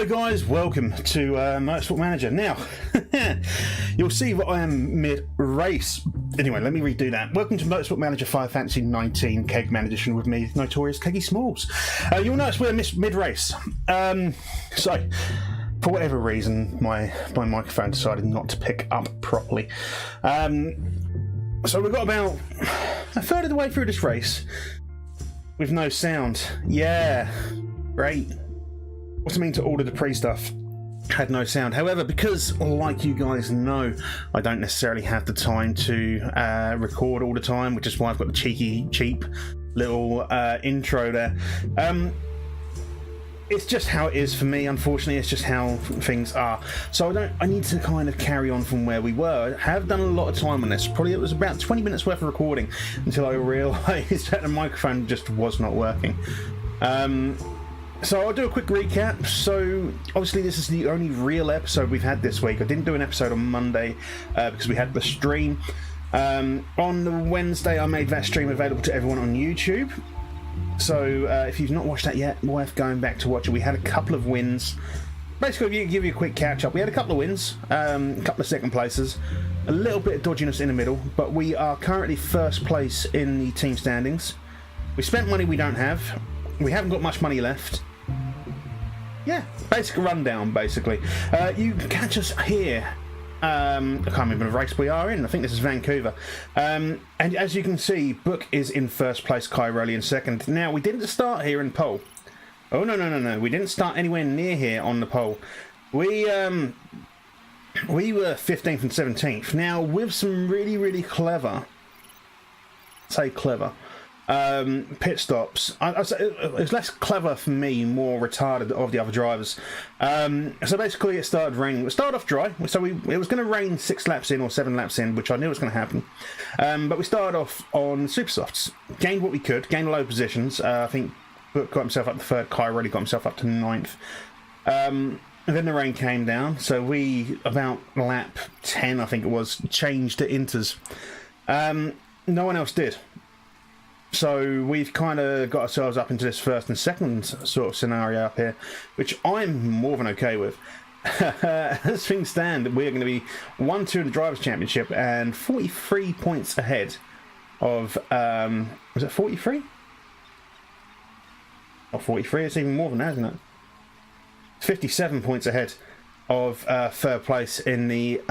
Hello guys, welcome to Motorsport Manager. Now, you'll see that I am mid-race. Anyway, let me redo that. Welcome to Motorsport Manager 5 Fantasy 19 Keg Man Edition with me, Notorious Keggy Smalls. You'll notice we're mid-race. So, for whatever reason, my microphone decided not to pick up properly. So we've got about a third of the way through this race with no sound. Yeah, great. What's it mean to order the pre-stuff? Had no sound. However, because, like you guys know, I don't necessarily have the time to record all the time, which is why I've got the cheap little intro there. It's just how it is for me, unfortunately. It's just how things are. So I need to kind of carry on from where we were. I have done a lot of time on this. Probably it was about 20 minutes worth of recording until I realised that the microphone just was not working. So I'll do a quick recap. So obviously this is the only real episode we've had this week. I didn't do an episode on Monday because we had the stream. On the Wednesday I made that stream available to everyone on YouTube. So if you've not watched that yet, worth going back to watch it. We had a couple of wins. Basically, give you a quick catch up. We had a couple of wins, a couple of second places, a little bit of dodginess in the middle, but we are currently first place in the team standings. We spent money we don't have. We haven't got much money left. Yeah, basic rundown, basically. You can catch us here. I can't remember the race we are in. I think this is Vancouver. And as you can see, Book is in first place, Kai Rowley in second. Now, we didn't start here in pole. Oh, no. We didn't start anywhere near here on the pole. We were 15th and 17th. Now, with some really clever, pit stops. It was less clever for me, more retarded of the other drivers. So basically it started raining. It started off dry, so it was going to rain 6 laps in or 7 laps in, which I knew was going to happen. But we started off on super softs. Gained what we could, gained low positions. I think Book got himself up to 3rd, Kai really got himself up to 9th. And then the rain came down, so we, about lap 10 I think it was, changed to inters. No one else did. So we've kind of got ourselves up into this first and second sort of scenario up here, which I'm more than okay with. As things stand, we're going to be 1-2 in the Drivers' Championship and 43 points ahead of, was it 43? Or 43, it's even more than that, isn't it? 57 points ahead of 3rd place in the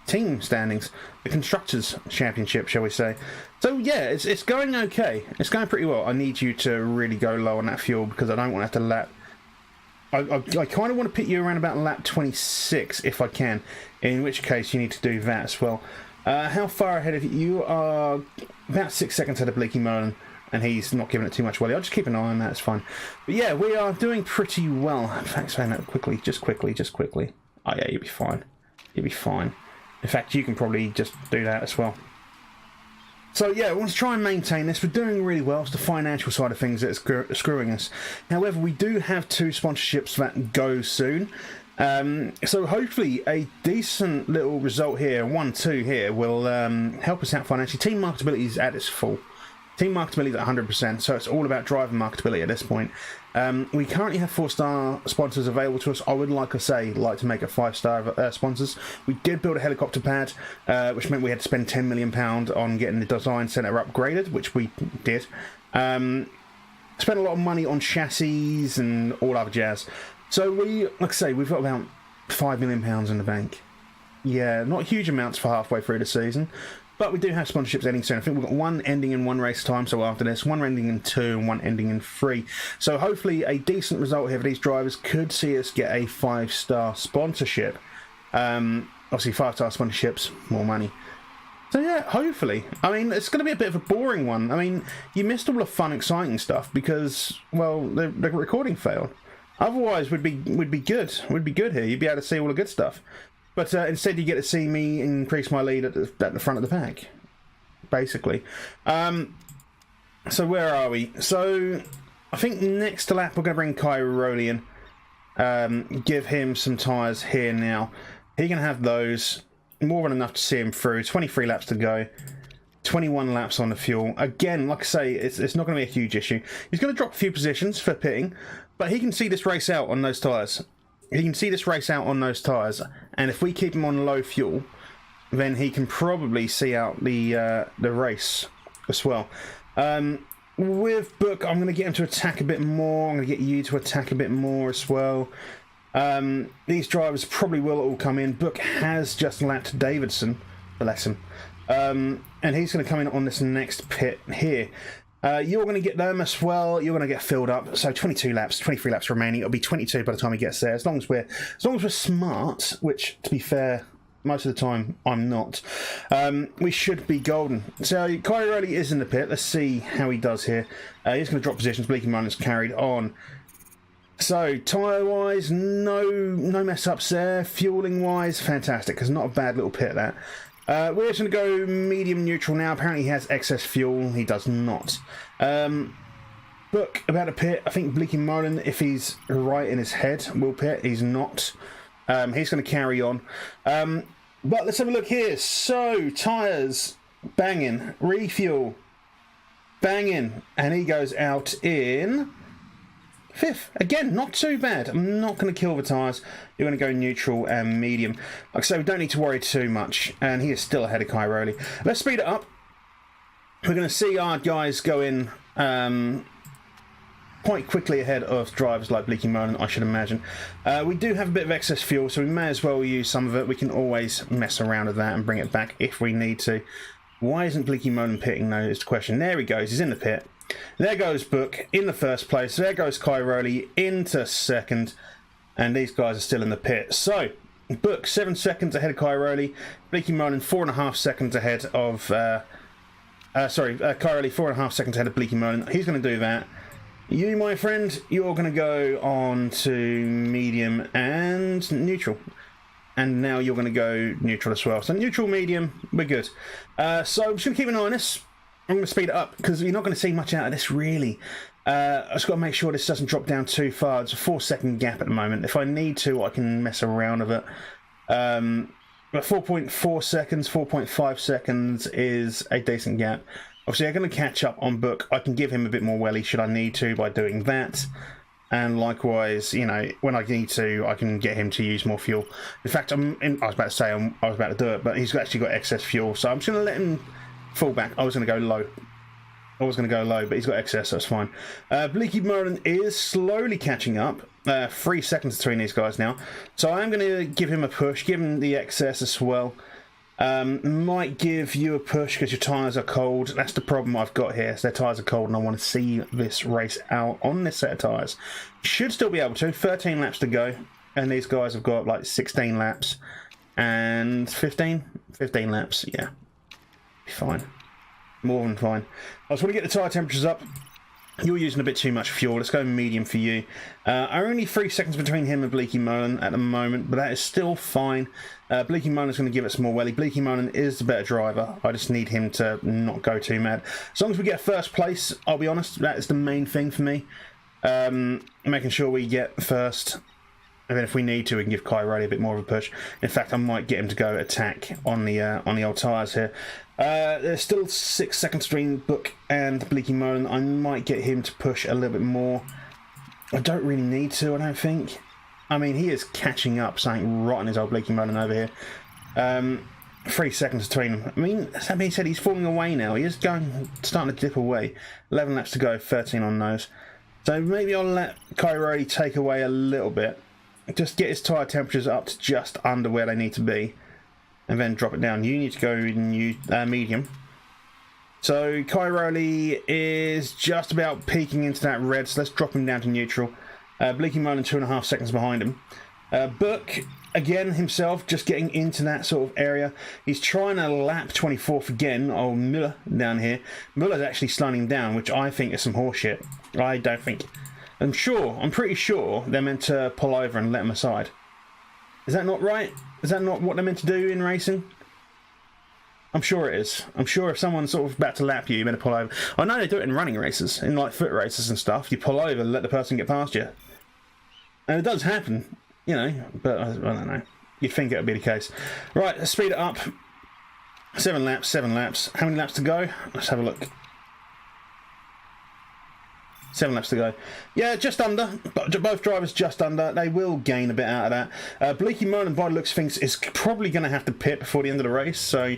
team standings, the Constructors' Championship, shall we say. So yeah, it's going okay. It's going pretty well. I need you to really go low on that fuel because I don't want to have to lap. I kind of want to put you around about lap 26 if I can, in which case you need to do that as well. How far ahead of you? You are about 6 seconds ahead of Bleaky Merlin, and he's not giving it too much welly. I'll just keep an eye on that, it's fine. But yeah, we are doing pretty well. In fact, saying that quickly. Oh yeah, you'll be fine. You'll be fine. In fact, you can probably just do that as well. So yeah, we want to try and maintain this. We're doing really well. It's the financial side of things that's screwing us. However, we do have 2 sponsorships that go soon. So hopefully a decent little result here, 1-2 here, will help us out financially. Team marketability is at its full. Team marketability is at 100%, so it's all about driver marketability at this point. We currently have 4-star sponsors available to us. I would, like to make it 5-star sponsors. We did build a helicopter pad, which meant we had to spend £10 million on getting the design centre upgraded, which we did. Spent a lot of money on chassis and all other jazz. So we've got about £5 million in the bank. Yeah, not huge amounts for halfway through the season. But we do have sponsorships ending soon. I think we've got 1 ending in 1 race time, so after this, 1 ending in 2 and 1 ending in 3. So hopefully a decent result here for these drivers could see us get a 5-star sponsorship. Obviously 5-star sponsorships, more money. So yeah, hopefully. I mean, it's going to be a bit of a boring one. I mean, you missed all the fun, exciting stuff because, well, the recording failed. Otherwise, we'd be good. We'd be good here. You'd be able to see all the good stuff. But instead you get to see me increase my lead at the front of the pack, basically. So where are we? So I think next lap we're going to bring Kai Rowley in, give him some tyres here now. He can have those, more than enough to see him through. 23 laps to go, 21 laps on the fuel. Again, like I say, it's not going to be a huge issue. He's going to drop a few positions for pitting, but he can see this race out on those tyres. he can see this race out on those tyres, and if we keep him on low fuel, then he can probably see out the race as well. With Book, I'm going to get him to attack a bit more. I'm going to get you to attack a bit more as well. These drivers probably will all come in. Book has just lapped Davidson, bless him. And he's going to come in on this next pit here. You're going to get them as well. You're going to get filled up. So 22 laps, 23 laps remaining. It'll be 22 by the time he gets there. As long as we're smart, which, to be fair, most of the time I'm not, we should be golden. So Cairoli is in the pit. Let's see how he does here. He's going to drop positions. Bleaky Moan's carried on. So tyre wise, no mess ups there. Fueling wise, fantastic. Because not a bad little pit that. We're just going to go medium neutral now. Apparently he has excess fuel. He does not. Book about a pit. I think Bleaky Moan, if he's right in his head, will pit. He's not. He's going to carry on. But let's have a look here. So, tyres, banging. Refuel, banging. And he goes out in 5th. Again, not too bad. I'm not going to kill the tyres. You're going to go neutral and medium. Like I say, we don't need to worry too much. And he is still ahead of Cairoli. Let's speed it up. We're going to see our guys go in quite quickly ahead of drivers like Bleaky Moan, I should imagine. We do have a bit of excess fuel, so we may as well use some of it. We can always mess around with that and bring it back if we need to. Why isn't Bleaky Moan pitting, though, is the question. There he goes. He's in the pit. There goes Book in the first place. There goes Cairoli into second. And these guys are still in the pit. So, Book 7 seconds ahead of Cairoli. Bleaky Moan 4.5 seconds ahead of... Cairoli 4.5 seconds ahead of Bleaky Moan. He's going to do that. You, my friend, you're going to go on to medium and neutral. And now you're going to go neutral as well. So neutral, medium, we're good. So I'm just going to keep an eye on this. I'm going to speed it up because you're not going to see much out of this, really. I've just got to make sure this doesn't drop down too far. It's a 4-second gap at the moment. If I need to, I can mess around with it. But 4.4 seconds, 4.5 seconds is a decent gap. Obviously, I'm going to catch up on Book. I can give him a bit more welly should I need to by doing that. And likewise, you know, when I need to, I can get him to use more fuel. In fact, I was about to do it, but he's actually got excess fuel. So I'm just going to let him fall back. I was going to go low. But he's got excess, so that's fine. Bleaky Moan is slowly catching up. 3 seconds between these guys now. So I'm going to give him a push, give him the excess as well. Might give you a push because your tyres are cold. That's the problem I've got here. So their tyres are cold and I want to see this race out on this set of tyres. Should still be able to. 13 laps to go. And these guys have got like 16 laps. And 15 laps. Yeah. Be fine. More than fine. I just want to get the tyre temperatures up. You're using a bit too much fuel. Let's go medium for you. Only 3 seconds between him and Bleaky Moan at the moment, but that is still fine. Bleaky Moan is going to give us more welly. Bleaky Moan is the better driver. I just need him to not go too mad. As long as we get first place, I'll be honest, that is the main thing for me. Making sure we get first. And then if we need to, we can give Cairoli a bit more of a push. In fact, I might get him to go attack on the old tyres here. There's still 6 seconds between Book and Bleaky Moan. I might get him to push a little bit more. I don't really need to, I don't think. I mean, he is catching up something rotten his old Bleaky Moan over here. 3 seconds between them. I mean, that being said, he's falling away now. He is starting to dip away. 11 laps to go, 13 on those. So maybe I'll let Cairoli take away a little bit. Just get his tyre temperatures up to just under where they need to be. And then drop it down. You need to go in medium. So Cairoli is just about peaking into that red. So let's drop him down to neutral. Bleaky Moan 2.5 seconds behind him. Book, again, himself, just getting into that sort of area. He's trying to lap 24th again. Oh, Muller down here. Muller's actually slowing him down, which I think is some horseshit. I don't think... I'm pretty sure they're meant to pull over and let them aside. Is that not right? Is that not what they're meant to do in racing? I'm sure it is. I'm sure if someone's sort of about to lap you, you're meant to pull over. I know they do it in running races, in like foot races and stuff. You pull over and let the person get past you. And it does happen, you know, but I don't know. You'd think it would be the case. Right, let's speed it up. 7 laps. How many laps to go? Let's have a look. 7 laps to go. Yeah, just under. Both drivers just under. They will gain a bit out of that. Bleaky Molan, by the looks of things, is probably going to have to pit before the end of the race, so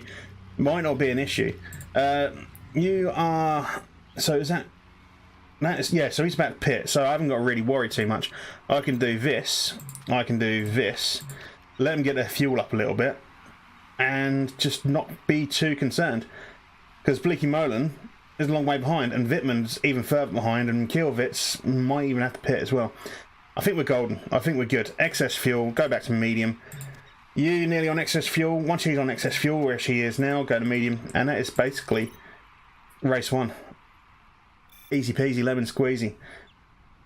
might not be an issue. You are... So is that... That is, yeah, so he's about to pit, so I haven't got to really worry too much. I can do this. I can do this. Let them get their fuel up a little bit. And just not be too concerned. Because Bleaky Molan is a long way behind, and Wittmann's even further behind, and Kielwitz might even have to pit as well. I think we're golden. I think we're good. Excess fuel, go back to medium. You nearly on excess fuel. Once she's on excess fuel, where she is now, go to medium. And that is basically race 1. Easy peasy, lemon squeezy.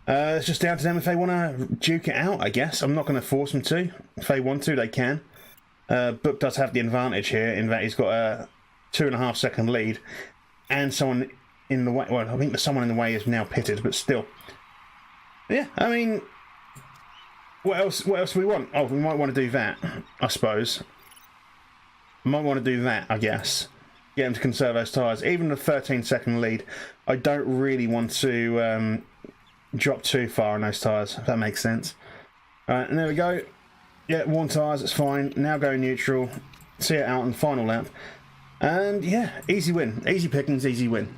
It's just down to them if they want to duke it out, I guess. I'm not going to force them to. If they want to, they can. Book does have the advantage here in that he's got a 2.5 second lead. And someone in the way, well, I think someone in the way is now pitted, but still. Yeah, I mean, what else do we want? Oh, we might want to do that, I suppose. We might want to do that, I guess. Get him to conserve those tyres. Even a 13-second lead, I don't really want to drop too far on those tyres, if that makes sense. Alright, and there we go. Yeah, worn tyres, it's fine. Now go neutral. See it out on the final lap. And yeah, easy win. Easy pickings, easy win.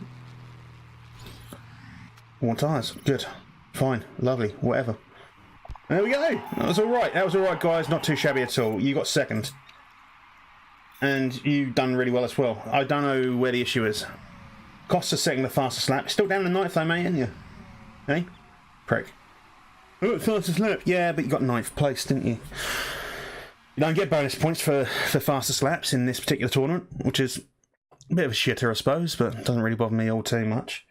Worn tyres. Good. Fine. Lovely. Whatever. There we go. That was alright. That was alright, guys. Not too shabby at all. You got second. And you've done really well as well. I don't know where the issue is. Costs a second the fastest lap. Still down in 9th though, mate, ain't you? Hey? Prick. Oh, fastest lap. Yeah, but you got 9th place, didn't you? You don't get bonus points for fastest laps in this particular tournament, which is a bit of a shitter, I suppose, but doesn't really bother me all too much.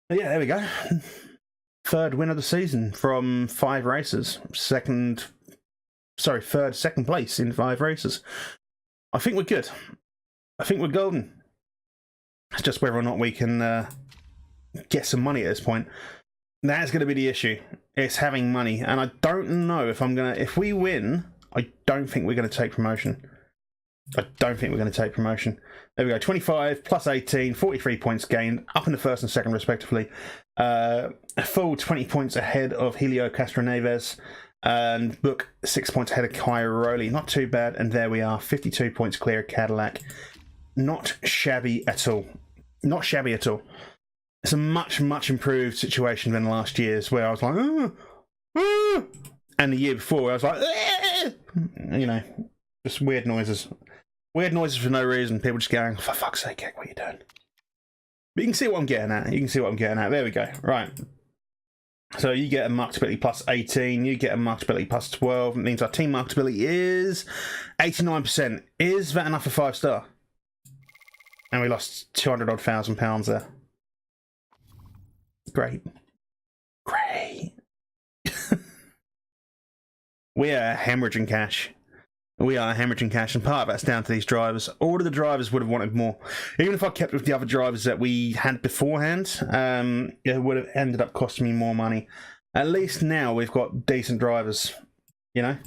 But yeah, there we go. 3rd win of the season from 5 races. Second place in 5 races. I think we're good. I think we're golden. It's just whether or not we can get some money at this point. That's going to be the issue. It's having money, and I don't know if I'm gonna. If we win, I don't think we're going to take promotion. I don't think we're going to take promotion. There we go. 25 plus 18, 43 points gained, up in the 1st and 2nd respectively. A full 20 points ahead of Helio Castroneves. And Book 6 points ahead of Cairoli. Not too bad. And there we are, 52 points clear of Cadillac. Not shabby at all. Not shabby at all. It's a much, much improved situation than last year's, where I was like, and the year before I was like, you know, just weird noises. Weird noises for no reason. People just going, for fuck's sake, Keg, what are you doing? But you can see what I'm getting at. You can see what I'm getting at. There we go. Right. So you get a marketability plus 18, you get a marketability plus 12. It means our team marketability is 89%. Is that enough for 5-star? And we lost 200-odd thousand pounds there. Great. Great. We are hemorrhaging cash. We are hemorrhaging cash, and part of that's down to these drivers. All of the drivers would have wanted more. Even if I kept with the other drivers that we had beforehand, it would have ended up costing me more money. At least now we've got decent drivers, you know.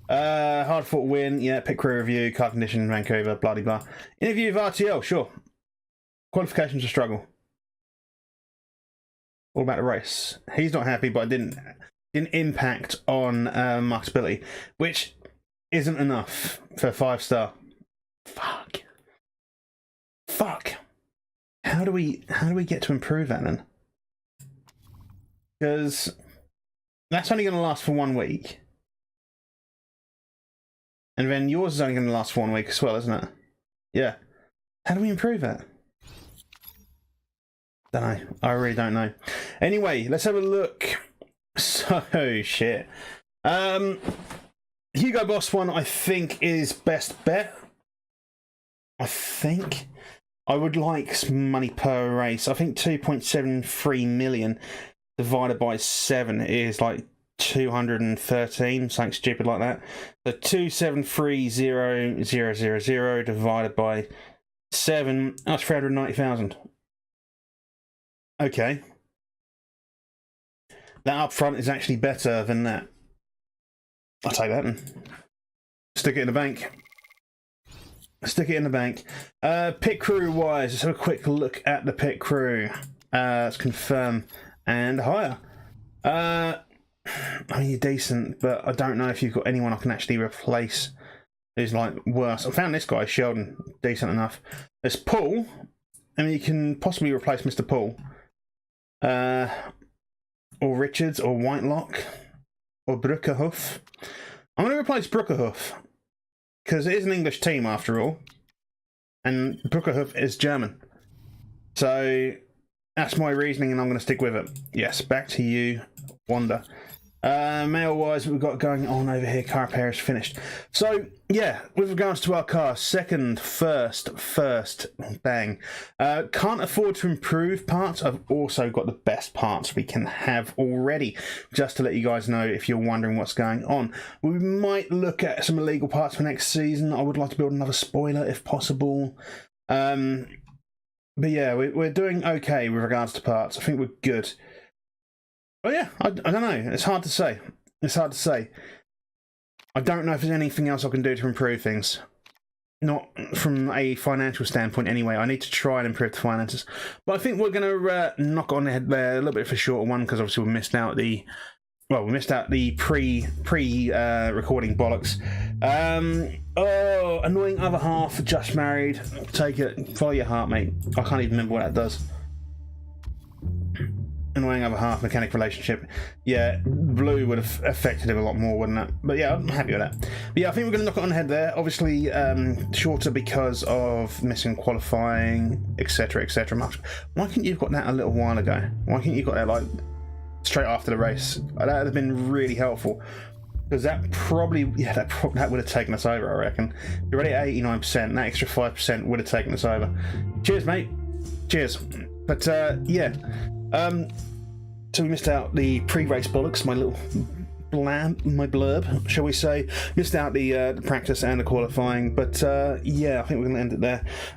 Hard fought win, yeah, pit crew review, car condition in Vancouver, blah blah blah. Interview with RTL, sure. Qualifications a struggle. All about the race. He's not happy, but it didn't impact on marketability, which isn't enough for 5-star. Fuck. How do we get to improve that then? Because that's only going to last for 1 week. And then yours is only going to last for 1 week as well, isn't it? Yeah. How do we improve that? Don't know. I really don't know. Anyway, let's have a look. So, shit. Hugo Boss one, I think, is best bet. I think. I would like some money per race. I think 2.73 million divided by 7 is like 213, something stupid like that. So 273,000 divided by 7, that's 390,000. Okay. That up front is actually better than that. I'll take that and stick it in the bank. Stick it in the bank. Pit crew wise, let's have a quick look at the pit crew. Let's confirm and hire. I mean, you're decent, but I don't know if you've got anyone I can actually replace who's like worse. I found this guy, Sheldon, decent enough. There's Paul. I mean, you can possibly replace Mr. Paul. Or Richards, or Whitelock, or Bruckerhoff. I'm going to replace Bruckerhoff, because it is an English team after all. And Bruckerhoff is German. So that's my reasoning, and I'm going to stick with it. Yes, back to you, Wanda. Mail-wise, we've got going on over here. Car repair is finished. So, yeah, with regards to our car, second, first, bang. Can't afford to improve parts. I've also got the best parts we can have already. Just to let you guys know, if you're wondering what's going on. We might look at some illegal parts for next season. I would like to build another spoiler if possible. But yeah, we're doing okay with regards to parts. I think we're good. But yeah, I don't know. It's hard to say. It's hard to say. I don't know if there's anything else I can do to improve things. Not from a financial standpoint anyway. I need to try and improve the finances. But I think we're going to knock on the head there a little bit of a shorter one, because obviously we missed out the... Well, we missed out the pre-recording bollocks. Oh, annoying other half, just married. Take it. Follow your heart, mate. I can't even remember what that does. Annoying other half, mechanic relationship. Yeah, blue would have affected him a lot more, wouldn't it? But yeah, I'm happy with that. But yeah, I think we're going to knock it on the head there. Obviously, shorter because of missing qualifying, etc., etc. Why couldn't you have got that a little while ago? Why couldn't you have got that like straight after the race? That would have been really helpful. Because that probably, yeah, that would have taken us over, I reckon. You're already at 89%, that extra 5% would have taken us over. Cheers, mate. Cheers. But yeah. So we missed out the pre-race bollocks, my little my blurb, shall we say. Missed out the practice and the qualifying, but yeah, I think we're going to end it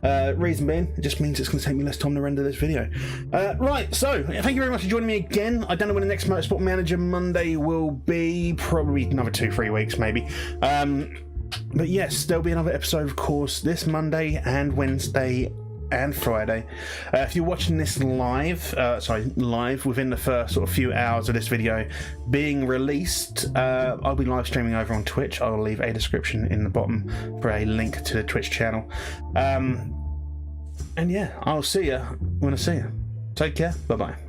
there. Reason being, it just means it's going to take me less time to render this video. Right, so thank you very much for joining me again. I don't know when the next Motorsport Manager Monday will be, probably another 2-3 weeks maybe. But yes, there'll be another episode, of course, this Monday and Wednesday and Friday. If you're watching this live, live within the first sort of few hours of this video being released, I'll be live streaming over on Twitch. I'll leave a description in the bottom for a link to the Twitch channel. And yeah, I'll see you when I see you. Take care. Bye bye.